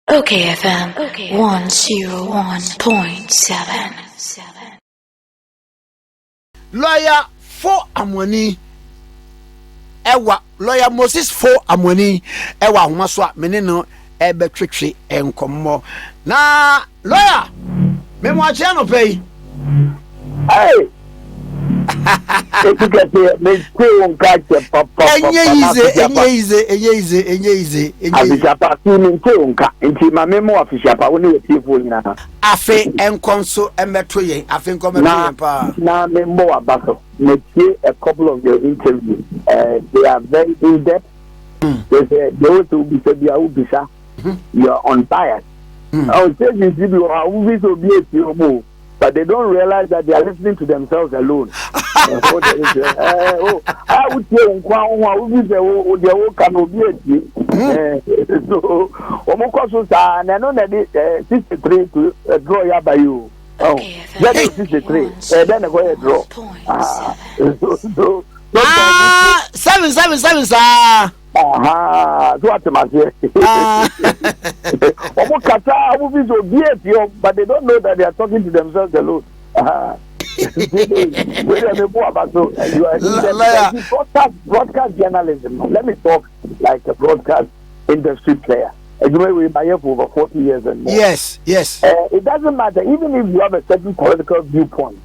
okayfm 101.7. Lawyer Foh-Amoaning ewa lawyer Moses Foh-Amoaning ewa ahomaso a mene no ebetwetwe enkommo na lawyer me mo ache no pay hey etikete me stay catch papa enye ize afishapa tini nka nti mame mo afishapa woni wetifo nyina afe enkonso emeto yen afe enkometo yen pa na me mo abaso me tie a couple of your interviews they are very in depth. They also be said you are unbiased. I would say you see you are always obedient, but they don't realize that they are listening to themselves alone. I would say, so, I know that 63 to draw ya by you. Oh, that is 63. Then I go ahead draw. Seven, sir. So what am I saying? But they don't know that they are talking to themselves alone. Broadcast journalism. Let me talk like a broadcast industry player. We've been here for over 40 years and more. Yes. It doesn't matter, even if you have a certain political viewpoint.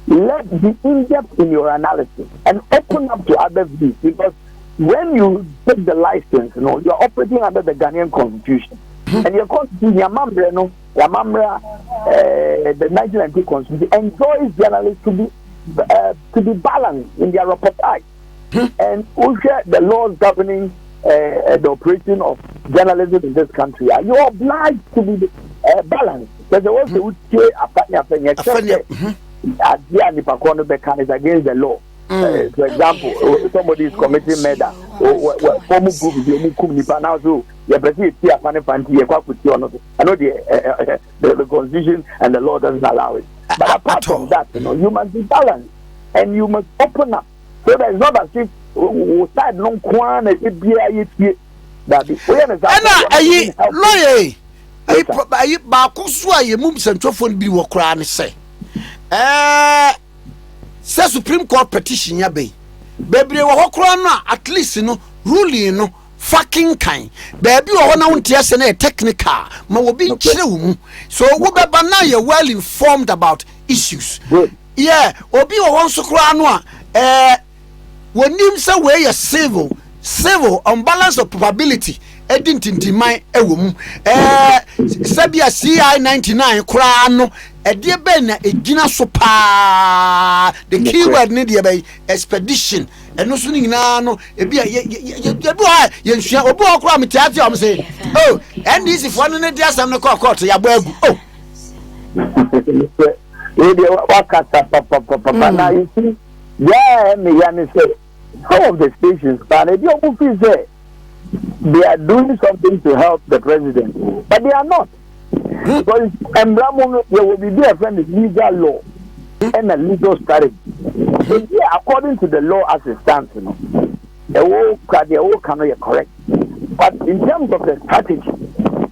Let's be in-depth in your analysis and open up to other views, because when you take the license, you're operating under the Ghanaian constitution. And your constitution, the 1992 constitution enjoys journalists to be balanced in their reportage. And also the laws governing the operation of journalism in this country, you're obliged to be balanced. There's also is against the law. For example, somebody is committing murder. Former group now, so I know the constitution and the law doesn't allow it. But apart from that, you must be balanced and you must open up. So that it's not as if we start no quan and it be that say Supreme Court petition ya be bebre wo hokro no at least no ruling no fucking kind baby wo na wontia se na technical ma wo bi nkire wo mu so wo beba na you well informed about issues. Yeah, obi wo won so kro no a wonim se we ye civil unbalance of probability edintintiman ewo mu sabia CI 99 kra no edie be na egina so pa the keyword ne de be expedition eno so nyina no ebi ye nsua obi okra metiate am say oh NDC for no ne de asam no court ya bo agu oh e de wakata papa na you see yeah me yan say some of the stations but they they are doing something to help the president, but they are not. Because there will be a friend of legal law and a legal strategy. So yeah, according to the law as it stands, the whole can be correct. But in terms of the strategy,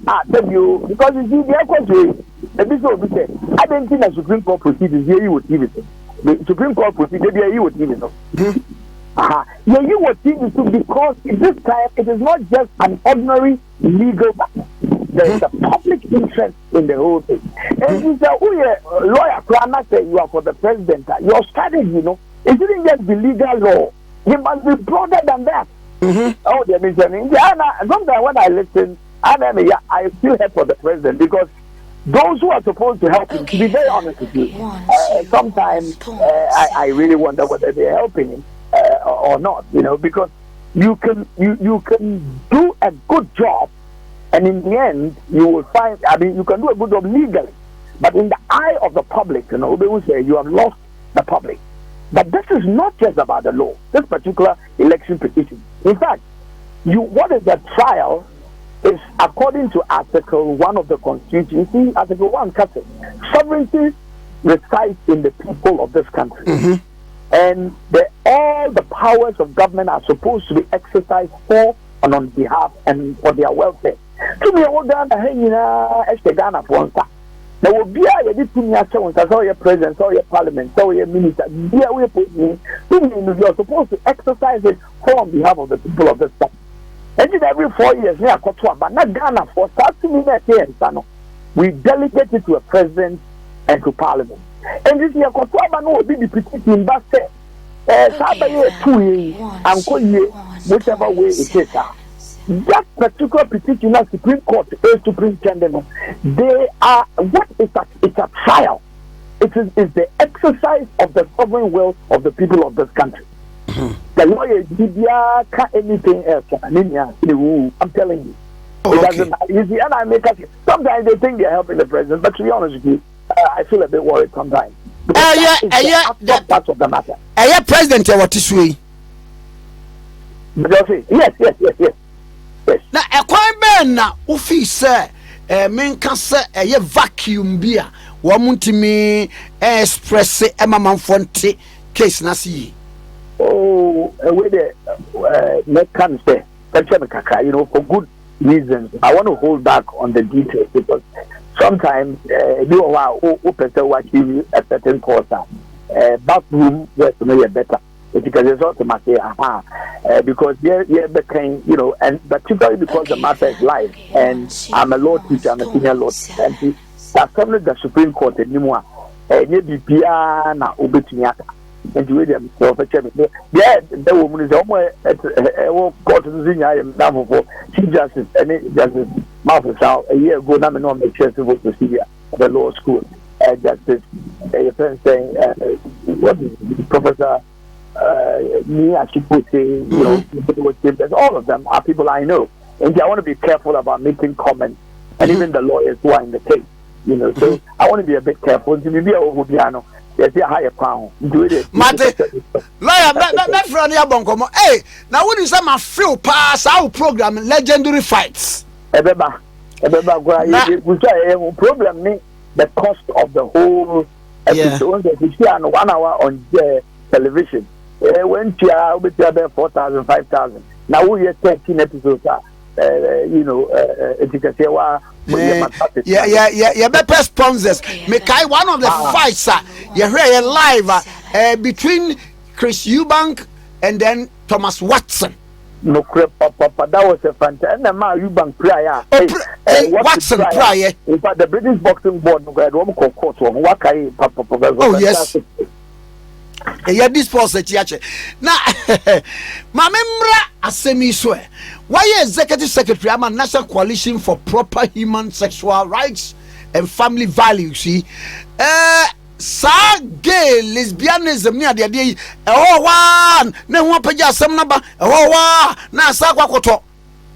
I tell you, because you see, the this will be said, I don't think the Supreme Court proceedings here you would give it. The Supreme Court proceedings here you would give it. Yeah, you would think it because this time it is not just an ordinary legal matter. There is a public interest in the whole thing. And you say, lawyer, say you are for the president. Your strategy, it shouldn't just be legal law. It must be broader than that. Oh, they're mentioning. Sometimes when I listen, I feel help for the president because those who are supposed to help him, to be very honest with you, sometimes I really wonder whether they're helping him. Or not, because you can do a good job, and in the end you will find. You can do a good job legally, but in the eye of the public, they will say you have lost the public. But this is not just about the law. This particular election petition, in fact, what is the trial is according to Article 1 of the Constitution. See, Article 1 says sovereignty resides in the people of this country. And all the powers of government are supposed to be exercised for and on behalf and for their welfare. To me, what Ghana hangina as the Ghana for there will be a different chance as all your president, all your parliament, all your minister. Here we put me. You are supposed to exercise it on behalf of the people of this country. And in every 4 years, we are but not Ghana for starting in that year. We delegate it to a president and to parliament. And this year, Kotwaba no will be the petition, but Saturday 2 years, and whichever way it is. That particular petition of Supreme Court is superintendent. They are what is that? It's a trial. It is the exercise of the sovereign will of the people of this country. The lawyer did anything else. I'm telling you. It doesn't matter. You see, and I make us sometimes they think they're helping the president, but to be honest with you, I feel a bit worried sometimes. That's part of the matter. President, what is we? Yes. Na ekwan ben na ofi se menka se vacuum bia wo muntimi express emamanfonte case na si with the make can say for good reasons. I want to hold back on the details because sometimes you are watching a certain course backroom where to know better. Because it's also because they're became, and particularly because the matter is live, and I'm a law teacher, I'm a senior law teacher, and that's something the Supreme Court anymore. And you be piana ubetiniaka, and you them so yeah, the woman is almost at court to the I am down for Chief Justice and Justice Martha South a year ago. Now I know I'm the chair civil procedure at the law school. Justice, your friend saying, what is Professor? Me, as you put say, all of them are people I know, and I want to be careful about making comments, and even the lawyers who are in the case, So I want to be a bit careful. To be a there's a higher crown. Do it. Mate, lawyer, my friend Yabonkomo. Hey, now when you say my few pass our program, legendary fights. Problem me the cost of the whole episode. If you see 1 hour on television. When you are 4,000, 5,000. Now we have 13 episodes. Better sponsors. Make one of the fights. You hear live between Chris Eubank and then Thomas Watson. No crap, Papa. That was a fantastic. And now Eubank prior. Watson prior. In fact, the British Boxing Board. Oh yes. This process na ma memra asemi so why executive secretary am National Coalition for Proper Human Sexual Rights and Family Values sa gay lesbianism ni ade wa na ho pagya asem na ba wa na sa kwakoto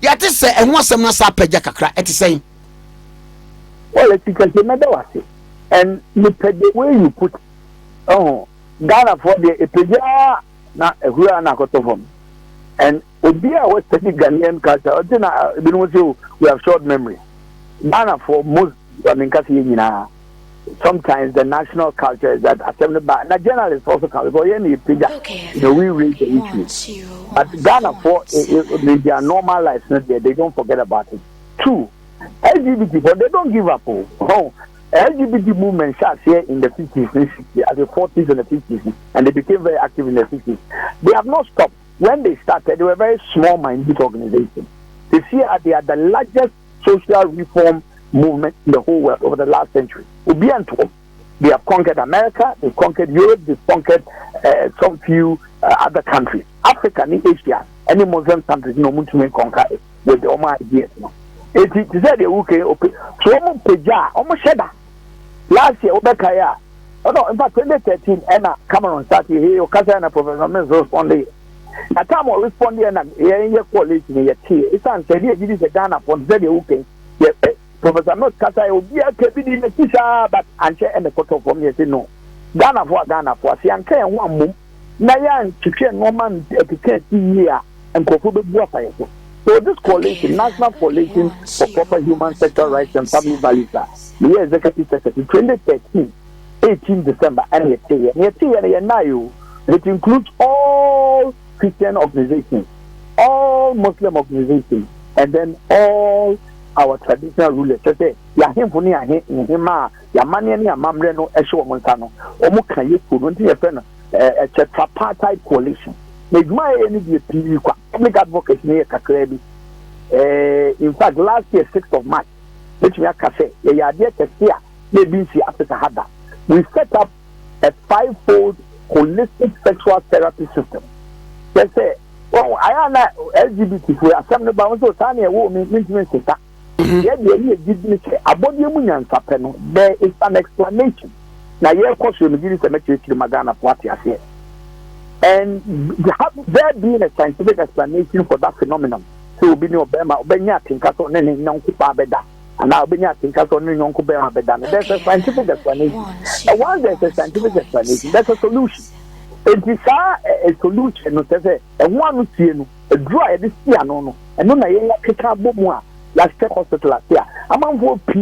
yate se ho asem na sa pagya kakra etisen well it's because you never was it and the way you put Ghana for the Epeja na ehura na kotofom and obia was taking Ghanaian culture we have short memory. Ghana for most sometimes the national culture is that assembly but na journalists also come because we raise the issue but Ghana for they are normal lives they don't forget about it. 2 LGBT but they don't give up. LGBT movement started here in the 50s and 60s, at the 40s and the 50s, and they became very active in the 60s. They have not stopped. When they started, they were a very small-minded organization. This year, they are the largest social reform movement in the whole world over the last century. They have conquered America, they've conquered Europe, they've conquered some few other countries. Africa, Asia, any Muslim countries, Muntumen conquer it with the Omar ideas. It is said the UK, so almost Sheda. Last year, Obekaya. In fact, 2013, Anna Cameron started here, Okasana Professor Men's responding. At time of responding, and a coalition in a tea. It's answered here, this is a Ghana for the UK. Professor Men's Kasa will be a cabin in the Tisha, but Anche and the Koto for me, no. Ghana for, Sianka and 1 month. Nayan, Chicken, woman, etiquette year, and Kofu Buafay. So this coalition, National Coalition for Proper Human Sexual Rights and Family Values, the Executive Secretary, 2013, 18 December, and it includes all Christian organizations, all Muslim organizations, and then all our traditional rulers. Say, ya him for near him, ya money and ya mamre no, a show Montano, or Muka, you could want to friend a tripartite coalition. Make my energy public advocacy near Kakrebi. In fact, last year, 6th of March, which we are cafe, a idea to see, maybe see Africa had that. We set up a 5-fold holistic sexual therapy system. They say, oh, I am not LGBT for assembly, but also Tanya woman, maintenance. Yet, there is an explanation. Now, your question is a message to Magana Party, I said. And there being a scientific explanation for that phenomenon. So, be no Bema, Benya, Tinkaso, and Nonkupa Beda, and now Benya, Tinkaso, and Nonkupa Beda. There's a scientific explanation. And once there's a scientific explanation, there's a solution. It is a solution, no, and one who see a dry this year, no, and no, I pick up more last hospital last year. I'm on for P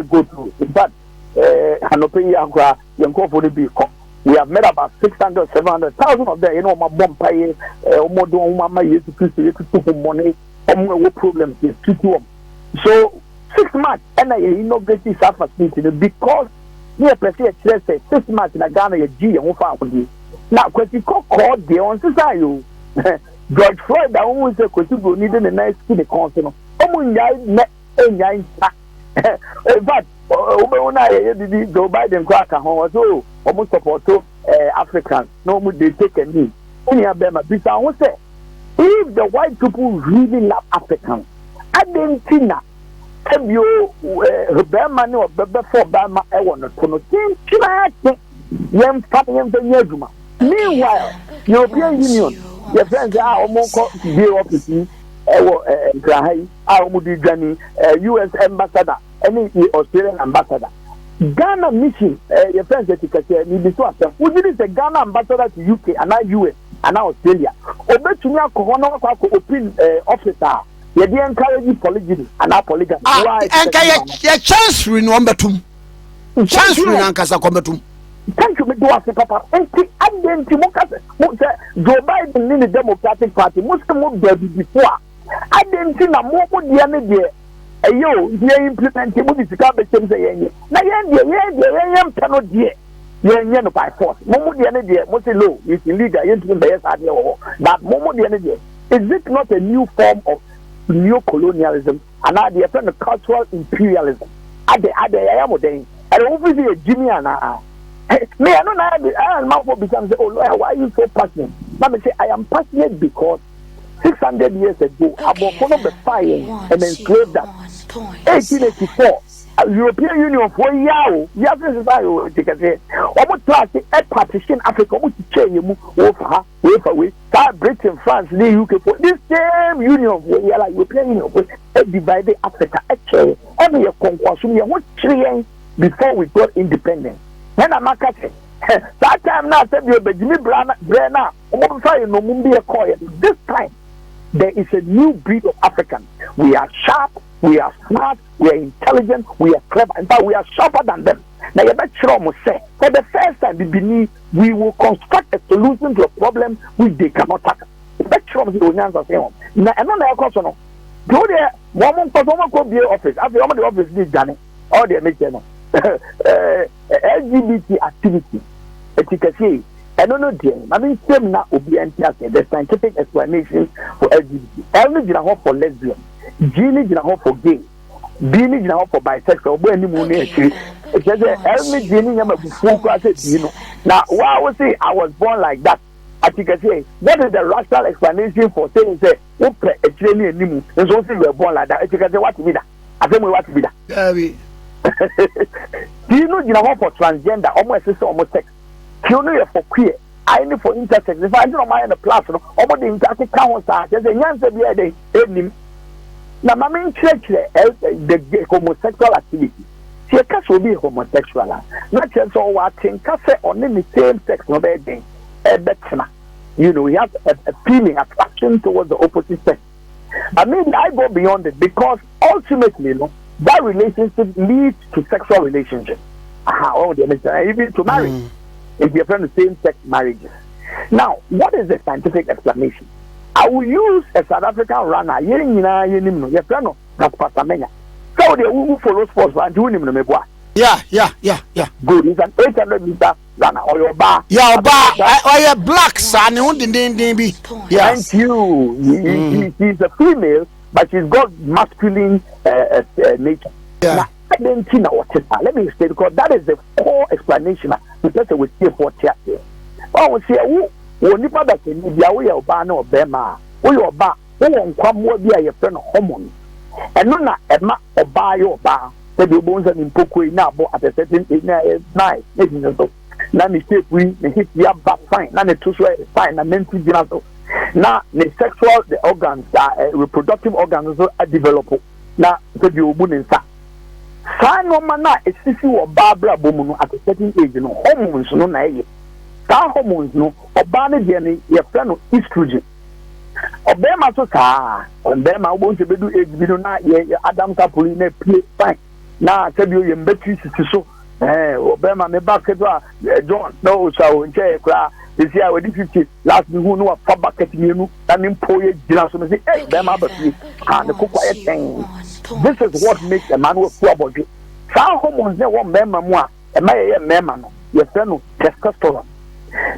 go through, but Hanopia, young for the vehicle. We have met about 600, 700,000 of them. You know, my bomb pay, Modo, Mama, you to money, no problems. So 6 months, and I inaugurated South Africa because we are prepared to say 6 months in Ghana, a G and one. Now, question called the on society. George Floyd, I always say, because you need a nice skin consonant. But Joe Biden cracker home so almost support Africans. No more they take a knee. Only a Bema Bisa I say if the white people really love Africans, I didn't think that you Bema no before Bama I want to Yem Fabian Yajuma. Meanwhile, European Union, your friends are almost bureaucracy, US ambassador. Any Australian ambassador. Ghana mission, your friends that you can say, you be who did the Ghana ambassador to UK and now US and now Australia. Obey to me, Corona open officer. You didn't encourage polygamy and now polygamy. And can chance number 2. Chance Ankasa Comatum. Thank you, Mr. Papa. And then Joe Biden in the Democratic Party, Muslim before. I didn't think a more the other Ayo, ye implementing what is the cabinet saying. Now, yeah, cannot dear. Yeah, by force. Momo the energy, most low, is illegal, into the best idea. That Momo the energy. Is it not a new form of neo-colonialism and now the friend of cultural imperialism? At the I am saying, and obviously a Jimmy and me, I don't know, I am not because oh, why are you so passionate? Let me say, I am passionate because 600 years ago, about one of the fire and enslaved us. 1884, European Union for Yao, Yao, take a say, almost class a partition Africa, almost change you over away, Britain, France, the UK for this same union for European Union, divided Africa, actually, every conquest, we are trained before we got independence. When I'm not that time now, said you, Benjamin Brenner, almost fire no Mumbi acquired. This time, there is a new breed of African. We are sharp, we are smart, we are intelligent, we are clever. In fact, we are sharper than them. Now, you better say, for the first time, we will construct a solution to a problem which they cannot tackle. Now, another question, go there, one could be office. After the office is done, all they make LGBT activity, efficacy. I don't know, dear. I mean, same now will be the scientific explanation for LGBT. L is hope for lesbian, G is for gay, B is for bisexual. When you move actually, it says L is you know. Now, why I would say I was born like that. I think I say, what is the rational explanation for saying, say, okay, a training and so we were born like that? I think I say, what to be that? I think we want to be that. Do you know for transgender, almost sex? You know for queer, I know for intersex. If I don't mind the platform, almost the intersex council, there's a answer be a day. Now, my main church, the homosexual activity. See, a cast will be homosexual. Not just all what think, cast on the same sex, no better. You know, we have a feeling, attraction towards the opposite sex. I mean, I go beyond it because ultimately, you know, that relationship leads to sexual relationship. Even to marriage. If you're from the same-sex marriages. Now, what is the scientific explanation? I will use a South African runner. Pastamenya. So the who follow sports and do him no boy. Yeah. Good. It's an 800-meter runner or your bar. Yeah, bar. Or black son, be. Yeah. Thank you. He's a female, but she's got masculine nature. Yeah. Now, let me explain, because that is the core explanation. Because we see for here. Oh, we see who nipa that can be away of ban or bema. We are bar. We won't come more be a friend of hormone. And no, Emma or buy your bar. The bones and in Pokue now, but at a certain age, nice. Now, the shape we hit the back fine. Now, the two sweat is fine. And then two genital. Now, the sexual, the organs, reproductive organs are developed. Now, the woman in fact. Sign no man, it's this or Barbara Bomuno at a certain age, no hormones, no nae. That hormones, no, or Barney Jenny, your friend of estrogen. Or Bema so car, and Bema won't be do age, we do not, Adam Tapoline play fine. Now, I tell you, you're better so. Obama, me back John, no, so in chair, this year with 50 last me who know a far bucket you and employ dinner. So, say, hey, Bama, but and the cook quiet thing. This is what makes a man with poor body. Some hormones never one member, a man, your friend testosterone.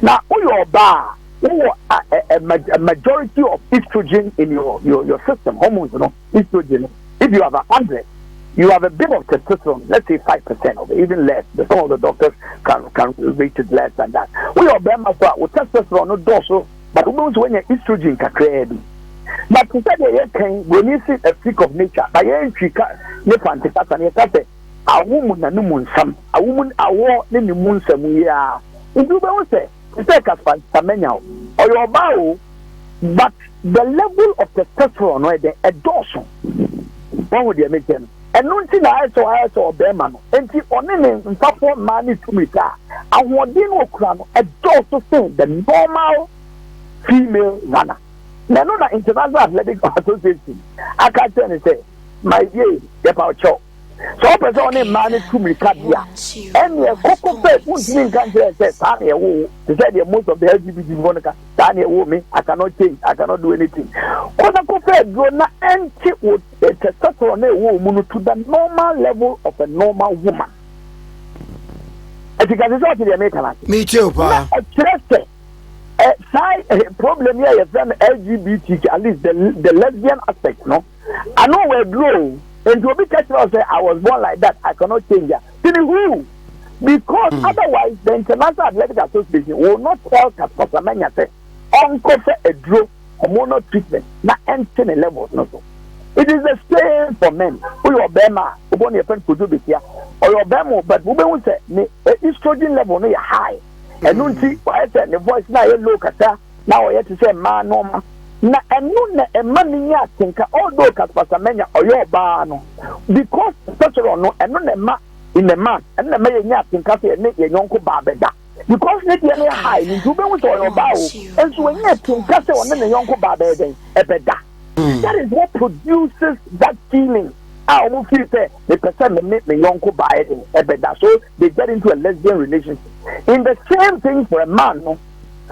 Now, all your bar, a majority of estrogen in your system, hormones, estrogen. If you have 100, you have a bit of testosterone, let's say 5% of it, even less. Some of the doctors can rate it less than that. We are with testosterone, no dorsal, but when your estrogen can create. But to say when you see a freak of nature, I ain't a woman and no moon some, a woman a war in the moon some year. In do say, to take us for Samena or your bow, but the level of testosterone, right, a dorsal. What would you make them? And no thing I saw Berman, and she only in support money to me. I want dinner crown a dorsal thing, the normal female runner. Now, no, International Athletic Association. I can't tell you, say, my dear, the power choke. So, person only managed to me, and your cocoa pet won't mean country says, Tanya, who said most of the LGBT Monica, Tanya, woman, I cannot change, I cannot do anything. Cocoa pet go not empty with a testosterone woman to the normal level of a normal woman. I think that's what they make. Me too, pa. Side problem here is from LGBT, at least the lesbian aspect, no? I know we're grown, and to be catching us say I was born like that, I cannot change that. Who? Because otherwise the International Athletic Association will not tell Casamania say, Uncle a draw hormonal treatment, not entering levels, no so. It is the same for men. Who your Bema, who want your friend to do this here, or your Bema, but we will say estrogen level no high. And don't see why I said the voice now you look at that. Now I have to say man no na and no a man ya think all those Casamania or your barno. Because such a no and no ma in the man and the man ya think cafe and your uncle Barbeda. Because let you high in Juba with your bow and so when you think cafe on the uncle Barbeda a beda. That is what produces that feeling. I almost feel say the person make me uncle buy it, so they get into a lesbian relationship. In the same thing for a man, no,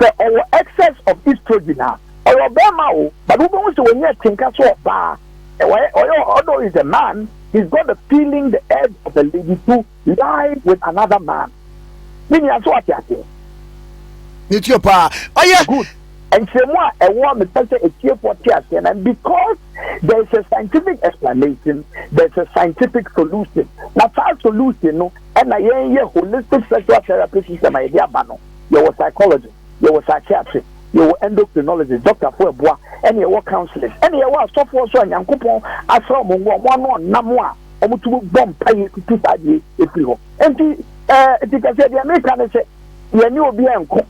so our excess of estrogen, or Obama, but we don't when you think that's what bar. Although he's a man, he's got the feeling, the edge of the lady to lie with another man. Meaning that's what you're saying. It's your pa. Oh yeah, good. And someone a woman tells a cheer for tears, and because there's a scientific explanation, there's a scientific solution. Now, that solution, no, and I hear holistic sexual therapy system, I hear Bano. You were psychologist, you were psychiatrist, you were endocrinologist, Dr. Foh-Amoaning, and you were counselors, and you were software, so and Yankupon, I saw one Namwa, or to bomb pay to 2 5 if you go. And it can say the American say, you know,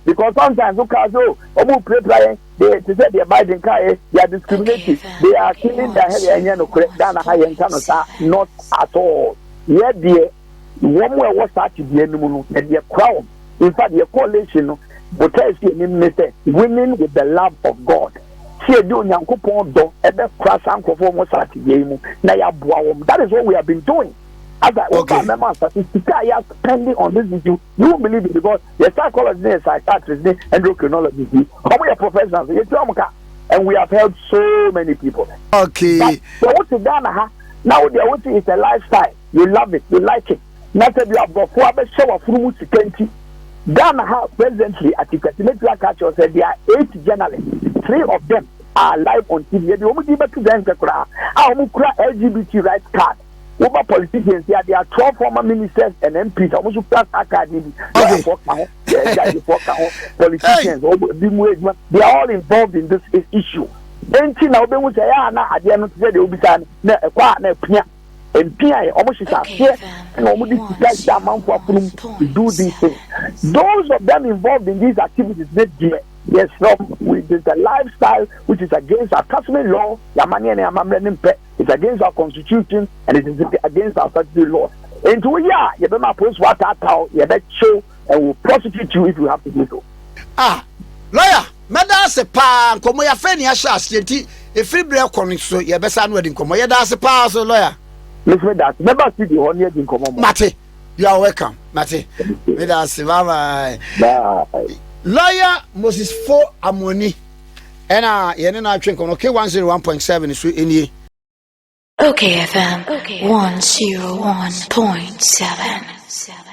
because sometimes look as though they say they're buying car, they are discriminating, they are killing the head and high not at all. Yet, dear, one way was such the enemy and their crown. In fact, the coalition will tell you, women with the love of God. See, doing young coupon do ever crash and perform such a game. That is what we have been doing. As I remember, statistics are spending on this issue. You won't believe it because the psychologist, psychiatrist, endocrinologist, we are professionals. And we have helped so many people. Okay. So what's the Ghana? Now the whole thing is a lifestyle. You love it, you like it. Not that you have before but show of room security. Ghana has presently at the Presidential Culture said there are 8 journalists. 3 of them are live on TV. The only give to them LGBT rights card. Over politicians, there are 12 former ministers and MPs. Almost plus academy. Politicians, they are all involved in this issue. Anything now, they will say, "Ah, na at the end of the day, they will be saying, na pia, and pia, almost is here, and almost this guy amount for to do these things." Those of them involved in these activities, yes, from with the lifestyle which is against our customary law, it's against our constitution, and it is against our statutory laws. And so, yeah, you better post what that how you better show, and will prosecute you if you have to do so. Ah, lawyer, madam se pa, komo ya fe ni asha asienti, e free break kono so ye besa no adi komo. Ye da se pa so lawyer. Listen that. Never see the honey adi komo. Mate, you are welcome. Mate. Me da se bye. Lawyer Moses Foh-Amoaning. Ena ye ne na atwen kono K101.7 so enie. OKFM 101.7.